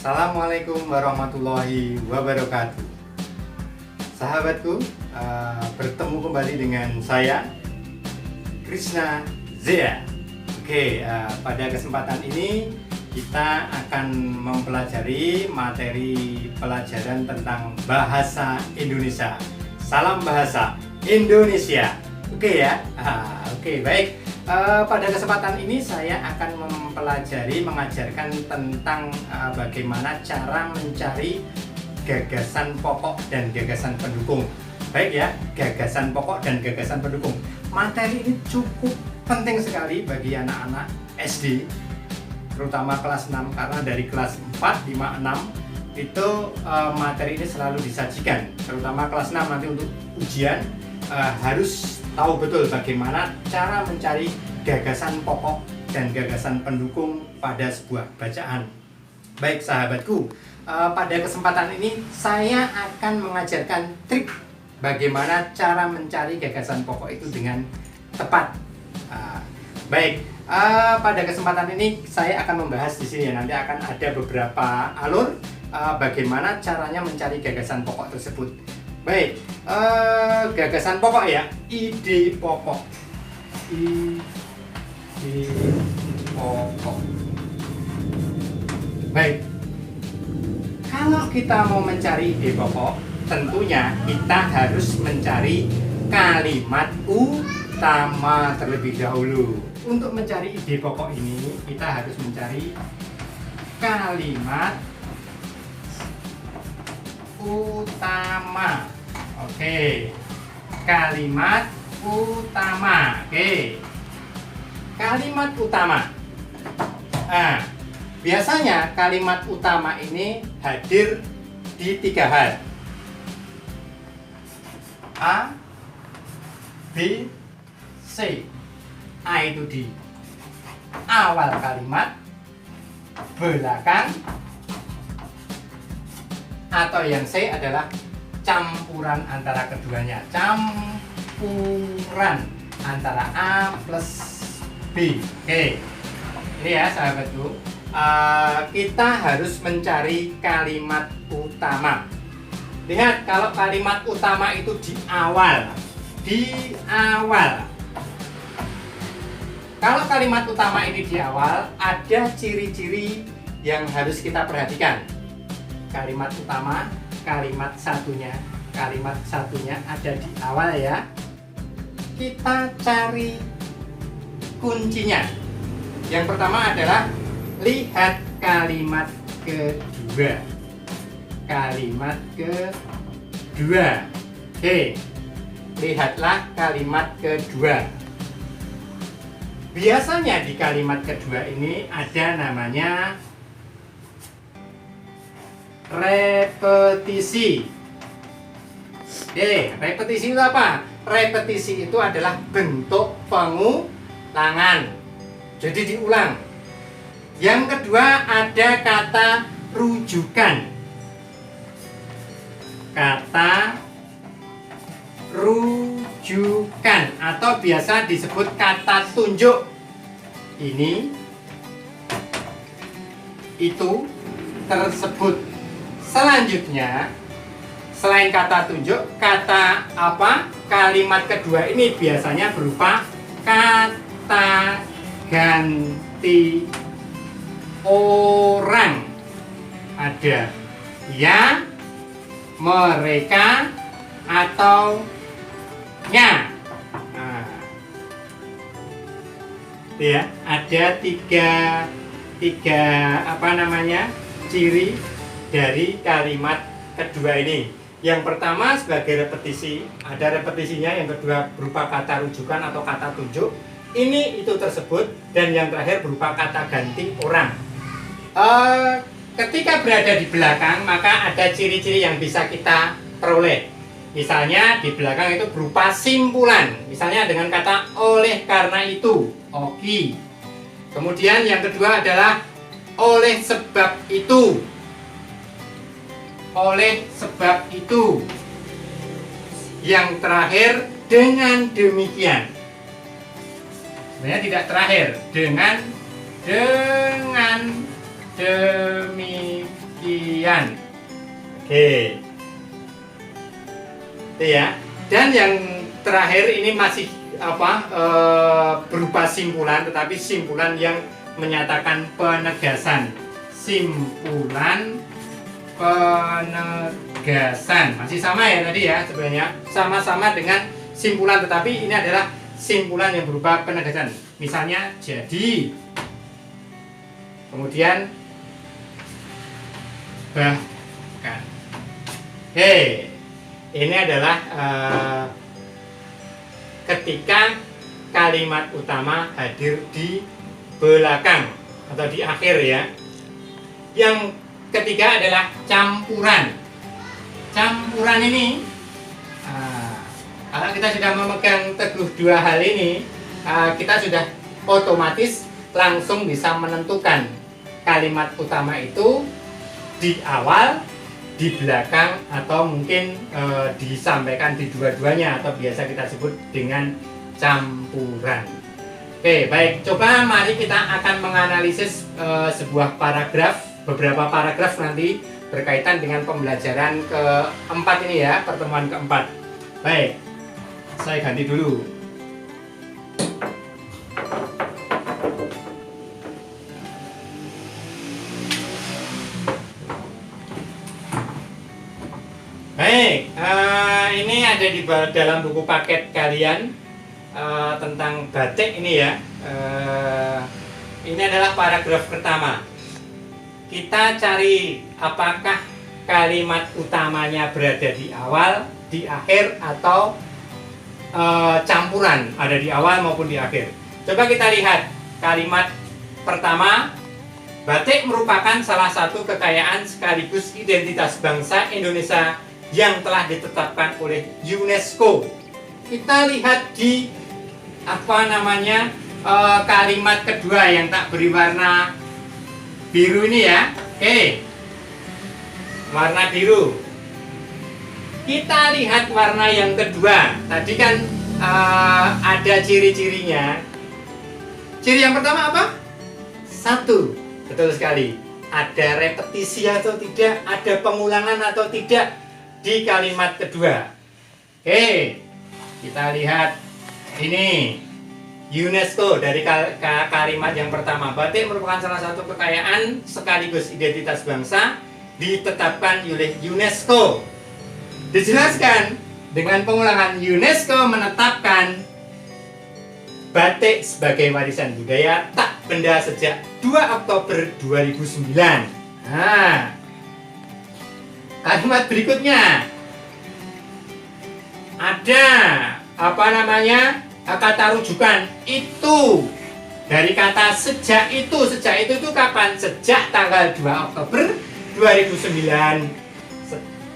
Assalamualaikum warahmatullahi wabarakatuh. Sahabatku, bertemu kembali dengan saya Krishna Zea. Pada kesempatan ini kita akan mempelajari materi pelajaran tentang bahasa Indonesia. Salam bahasa Indonesia. Baik. Pada kesempatan ini saya akan mengajarkan tentang bagaimana cara mencari gagasan pokok dan gagasan pendukung. Baik ya, gagasan pokok dan gagasan pendukung. Materi ini cukup penting sekali bagi anak-anak SD, terutama kelas 6, karena dari kelas 4, 5, 6 itu materi ini selalu disajikan, terutama kelas 6 nanti untuk ujian harus tahu betul bagaimana cara mencari gagasan pokok dan gagasan pendukung pada sebuah bacaan. Baik sahabatku, pada kesempatan ini saya akan mengajarkan trik bagaimana cara mencari gagasan pokok itu dengan tepat. Pada kesempatan ini saya akan membahas di sini, nanti akan ada beberapa alur bagaimana caranya mencari gagasan pokok tersebut. Baik, gagasan pokok ya, ide pokok. Ide pokok. Baik, kalau kita mau mencari ide pokok, tentunya kita harus mencari kalimat utama terlebih dahulu. Untuk mencari ide pokok ini, kita harus mencari kalimat utama. Kalimat utama. Kalimat utama. Biasanya kalimat utama ini hadir di 3 hal. A, B, C. A itu di awal kalimat, belakang, atau yang C adalah campuran antara keduanya. Campuran antara A plus B. Ini ya sahabatku, kita harus mencari kalimat utama. Lihat, kalau kalimat utama itu di awal. Kalau kalimat utama ini di awal, ada ciri-ciri yang harus kita perhatikan. Kalimat utama, kalimat satunya ada di awal ya. Kita cari kuncinya. Yang pertama adalah lihat kalimat kedua. Kalimat kedua. Lihatlah kalimat kedua. Biasanya di kalimat kedua ini ada namanya repetisi. Repetisi itu apa? Repetisi itu adalah bentuk pengulangan. Jadi diulang. Yang kedua ada kata rujukan. Kata rujukan atau biasa disebut kata tunjuk. Ini, itu, tersebut. Selanjutnya, selain kata tunjuk, kata apa? Kalimat kedua ini biasanya berupa kata ganti orang. Ada ya, mereka, atau nya. Ya, ada tiga ciri dari kalimat kedua ini. Yang pertama sebagai repetisi, ada repetisinya. Yang kedua berupa kata rujukan atau kata tunjuk, ini itu tersebut. Dan yang terakhir berupa kata ganti orang. Ketika berada di belakang, maka ada ciri-ciri yang bisa kita peroleh. Misalnya di belakang itu berupa simpulan. Misalnya dengan kata oleh karena itu. Kemudian yang kedua adalah oleh sebab itu. Oleh sebab itu. Yang terakhir dengan demikian. Sebenarnya tidak terakhir, dengan demikian. sekian. Oke. Itu ya. Dan yang terakhir ini masih berupa simpulan, tetapi simpulan yang menyatakan penegasan. Simpulan penegasan masih sama ya tadi ya, sebenarnya sama-sama dengan simpulan, tetapi ini adalah simpulan yang berupa penegasan. Misalnya jadi, kemudian bahkan. Oke, ini adalah ketika kalimat utama hadir di belakang atau di akhir ya. Yang ketiga adalah campuran. Campuran ini, kalau kita sudah memegang teguh dua hal ini, kita sudah otomatis langsung bisa menentukan kalimat utama itu di awal, di belakang, atau mungkin disampaikan di dua-duanya, atau biasa kita sebut dengan campuran. Oke, baik, coba mari kita akan menganalisis sebuah paragraf, beberapa paragraf nanti berkaitan dengan pembelajaran keempat ini ya, pertemuan keempat. Baik, saya ganti dulu. Baik, ini ada di dalam buku paket kalian tentang batik ini ya. Ini adalah paragraf pertama. Kita cari apakah kalimat utamanya berada di awal, di akhir, atau campuran, ada di awal maupun di akhir. Coba kita lihat kalimat pertama. Batik merupakan salah satu kekayaan sekaligus identitas bangsa Indonesia yang telah ditetapkan oleh UNESCO. Kita lihat di kalimat kedua yang tak beri warna biru ini ya. Oke, warna biru. Kita lihat warna yang kedua. Tadi kan ada ciri-cirinya. Ciri yang pertama apa? Satu. Betul sekali. Ada repetisi atau tidak, ada pengulangan atau tidak di kalimat kedua. Oke, kita lihat ini UNESCO dari kalimat yang pertama. Batik merupakan salah satu kekayaan sekaligus identitas bangsa ditetapkan oleh UNESCO. Dijelaskan dengan pengulangan, UNESCO menetapkan batik sebagai warisan budaya tak benda sejak 2 Oktober 2009. Nah, kalimat berikutnya ada kata rujukan itu dari kata sejak itu kapan? Sejak tanggal 2 Oktober 2009.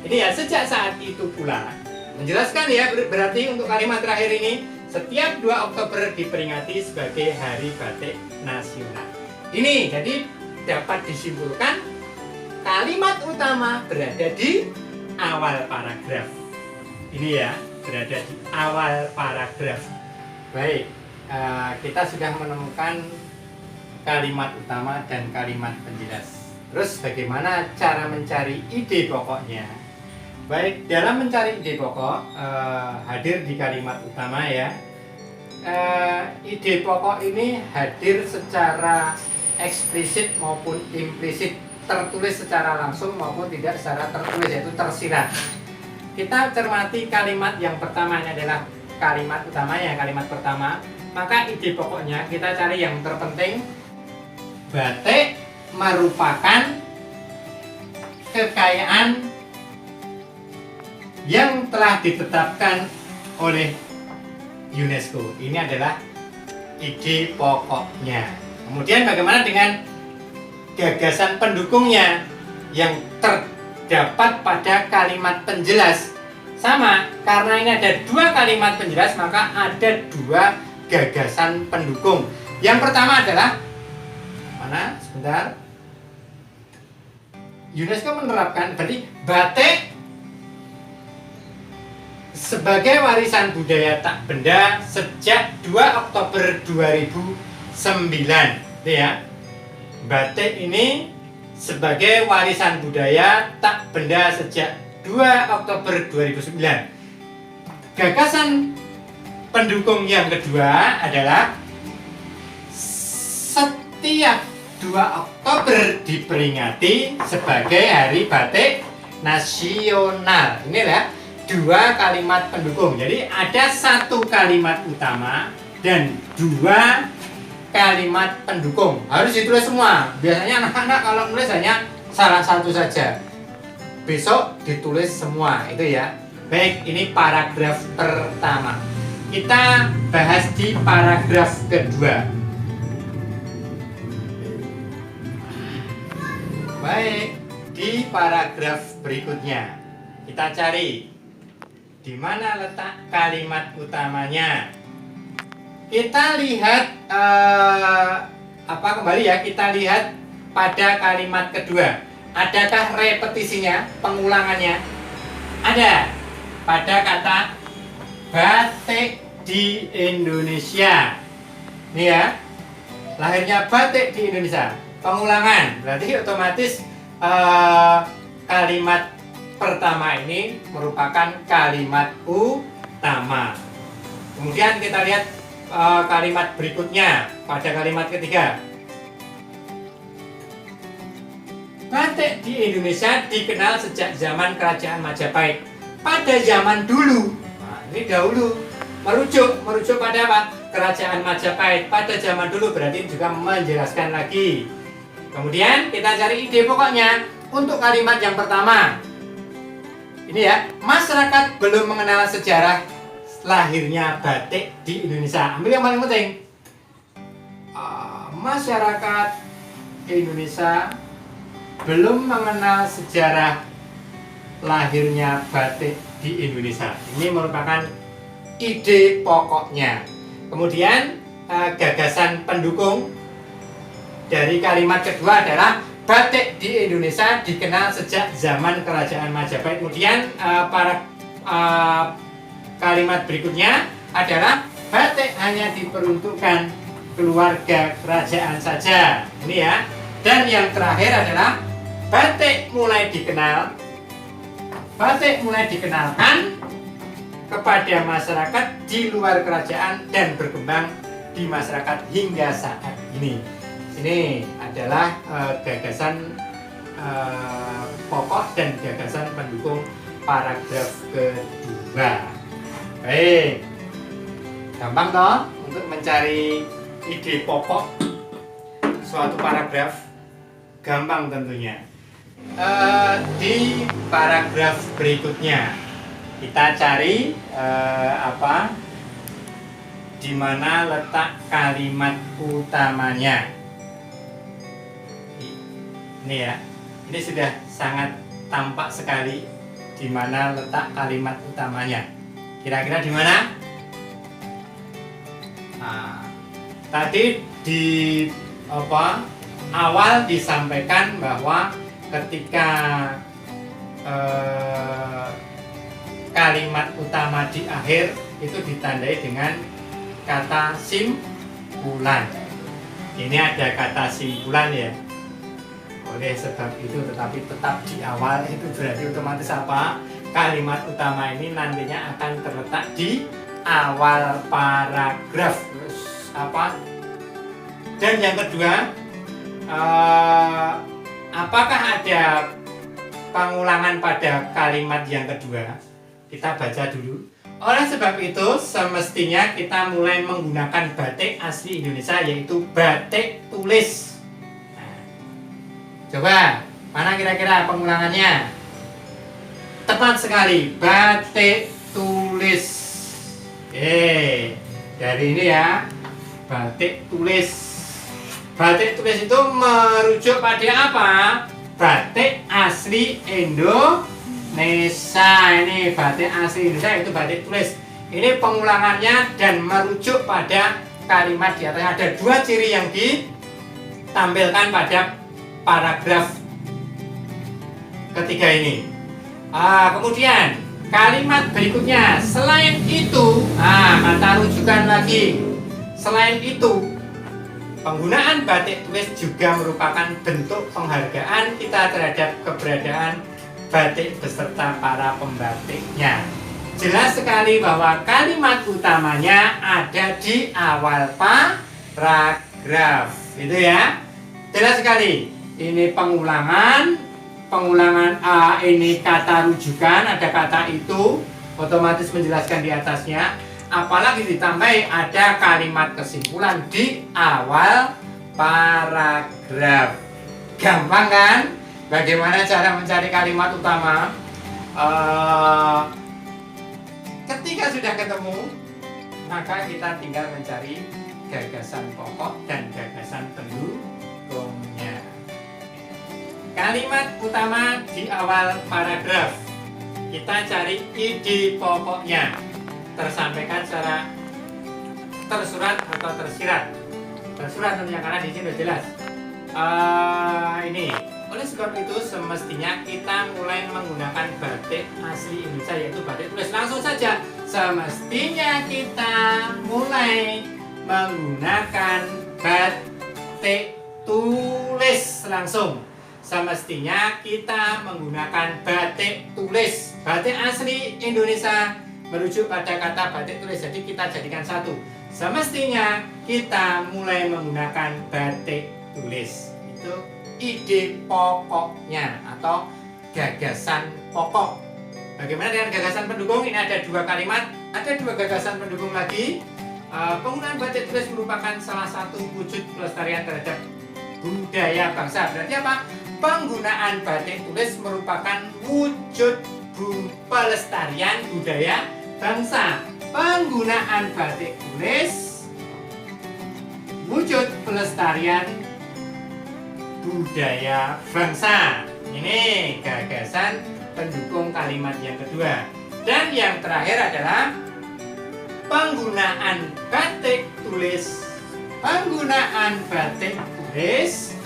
Ini ya, sejak saat itu pula. Menjelaskan ya, berarti untuk kalimat terakhir ini, setiap 2 Oktober diperingati sebagai Hari Batik Nasional. Ini jadi dapat disimpulkan kalimat utama berada di awal paragraf. Ini ya, berada di awal paragraf. Baik, kita sudah menemukan kalimat utama dan kalimat penjelas. Terus bagaimana cara mencari ide pokoknya? Baik, dalam mencari ide pokok hadir di kalimat utama ya. Ide pokok ini hadir secara eksplisit maupun implisit, tertulis secara langsung maupun tidak secara tertulis, yaitu tersirat. Kita cermati kalimat yang pertama, ini adalah kalimat utamanya, kalimat pertama. Maka ide pokoknya kita cari yang terpenting. Batik merupakan kekayaan yang telah ditetapkan oleh UNESCO. Ini adalah ide pokoknya. Kemudian bagaimana dengan gagasan pendukungnya yang terdapat pada kalimat penjelas? Sama, karena ini ada 2 kalimat penjelas, maka ada 2 gagasan pendukung. Yang pertama adalah mana? Sebentar. UNESCO menerapkan berarti batik sebagai warisan budaya tak benda sejak 2 Oktober 2009. Itu ya. Batik ini sebagai warisan budaya tak benda sejak 2 Oktober 2009. Gagasan pendukung yang kedua adalah setiap 2 Oktober diperingati sebagai Hari Batik Nasional. Ini ya, 2 kalimat pendukung. Jadi ada 1 kalimat utama dan 2 kalimat pendukung. Harus ditulis semua. Biasanya anak-anak kalau nulis hanya salah satu saja. Besok ditulis semua, itu ya. Baik, ini paragraf pertama. Kita bahas di paragraf kedua. Baik, di paragraf berikutnya kita cari di mana letak kalimat utamanya. Kita lihat kembali ya, kita lihat pada kalimat kedua. Adakah repetisinya, pengulangannya? Ada pada kata batik di Indonesia. Ini ya, lahirnya batik di Indonesia. Pengulangan berarti otomatis kalimat pertama ini merupakan kalimat utama. Kemudian kita lihat kalimat berikutnya pada kalimat ketiga. Batik di Indonesia dikenal sejak zaman Kerajaan Majapahit. Pada zaman dulu, nah ini dahulu, merujuk pada apa? Kerajaan Majapahit. Pada zaman dulu berarti juga menjelaskan lagi. Kemudian kita cari ide pokoknya untuk kalimat yang pertama. Ini ya, masyarakat belum mengenal sejarah lahirnya batik di Indonesia. Ambil yang paling penting. Masyarakat Indonesia belum mengenal sejarah lahirnya batik di Indonesia. Ini merupakan ide pokoknya. Kemudian gagasan pendukung dari kalimat kedua adalah batik di Indonesia dikenal sejak zaman Kerajaan Majapahit. Kemudian kalimat berikutnya adalah batik hanya diperuntukkan keluarga kerajaan saja. Ini ya. Dan yang terakhir adalah batik mulai dikenalkan kepada masyarakat di luar kerajaan dan berkembang di masyarakat hingga saat ini. Ini adalah gagasan pokok dan gagasan pendukung paragraf kedua. Baik, gampang toh untuk mencari ide pokok suatu paragraf, gampang tentunya. Di paragraf berikutnya kita cari di mana letak kalimat utamanya. Ini ya, ini sudah sangat tampak sekali di mana letak kalimat utamanya. Kira-kira di mana? Nah, tadi di awal disampaikan bahwa ketika kalimat utama di akhir itu ditandai dengan kata simpulan. Ini ada kata simpulan ya. Oleh sebab itu, tetapi tetap di awal itu berarti otomatis apa? Kalimat utama ini nantinya akan terletak di awal paragraf. Dan yang kedua, apakah ada pengulangan pada kalimat yang kedua? Kita baca dulu. Oleh sebab itu, semestinya kita mulai menggunakan batik asli Indonesia, yaitu batik tulis. Nah, coba, mana kira-kira pengulangannya? Tepat sekali, batik tulis. Dari ini ya, batik tulis. Batik tulis itu merujuk pada apa? Batik asli Indonesia. Ini batik asli Indonesia itu batik tulis. Ini pengulangannya dan merujuk pada kalimat di atasnya. Ada dua ciri yang ditampilkan pada paragraf ketiga ini. Kemudian kalimat berikutnya, selain itu, kata rujukan lagi. Selain itu, Penggunaan batik tulis juga merupakan bentuk penghargaan kita terhadap keberadaan batik beserta para pembatiknya. Jelas sekali bahwa kalimat utamanya ada di awal paragraf. Itu ya. Jelas sekali. Ini pengulangan ini kata rujukan, ada kata itu, otomatis menjelaskan di atasnya. Apalagi ditambah ada kalimat kesimpulan di awal paragraf. Gampang kan? Bagaimana cara mencari kalimat utama? Ketika sudah ketemu, maka kita tinggal mencari gagasan pokok dan gagasan pendukungnya. Kalimat utama di awal paragraf, kita cari ide pokoknya, tersampaikan secara tersurat atau tersirat. Tersurat tentunya karena di sini sudah jelas. Ini oleh sebab itu semestinya kita mulai menggunakan batik asli Indonesia, yaitu batik tulis. Langsung saja, semestinya kita mulai menggunakan batik tulis langsung. Semestinya kita menggunakan batik tulis. Batik asli Indonesia merujuk pada kata batik tulis, jadi kita jadikan satu. Semestinya kita mulai menggunakan batik tulis. Itu ide pokoknya atau gagasan pokok. Bagaimana dengan gagasan pendukung? Ini ada dua kalimat, ada dua gagasan pendukung lagi. Penggunaan batik tulis merupakan salah satu wujud pelestarian terhadap budaya bangsa. Berarti apa? Penggunaan batik tulis merupakan wujud pelestarian budaya bangsa. Penggunaan batik tulis wujud pelestarian budaya bangsa. Ini gagasan pendukung kalimat yang kedua. Dan yang terakhir adalah penggunaan batik tulis. Penggunaan batik tulis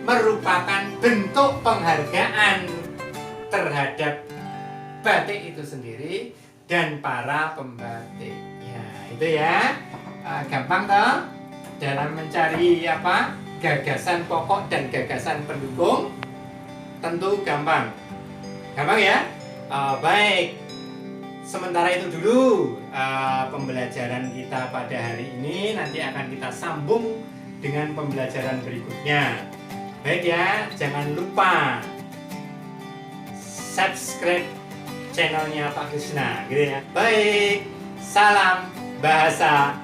merupakan bentuk penghargaan terhadap batik itu sendiri dan para pembatiknya. Itu ya, gampang toh dalam mencari gagasan pokok dan gagasan pendukung. Tentu gampang ya. Baik, sementara itu dulu pembelajaran kita pada hari ini. Nanti akan kita sambung dengan pembelajaran berikutnya. Baik ya, jangan lupa subscribe channelnya Pak Krisna, gitu ya. Baik, salam bahasa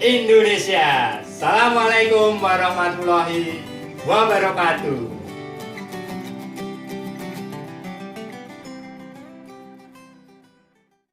Indonesia. Assalamualaikum warahmatullahi wabarakatuh.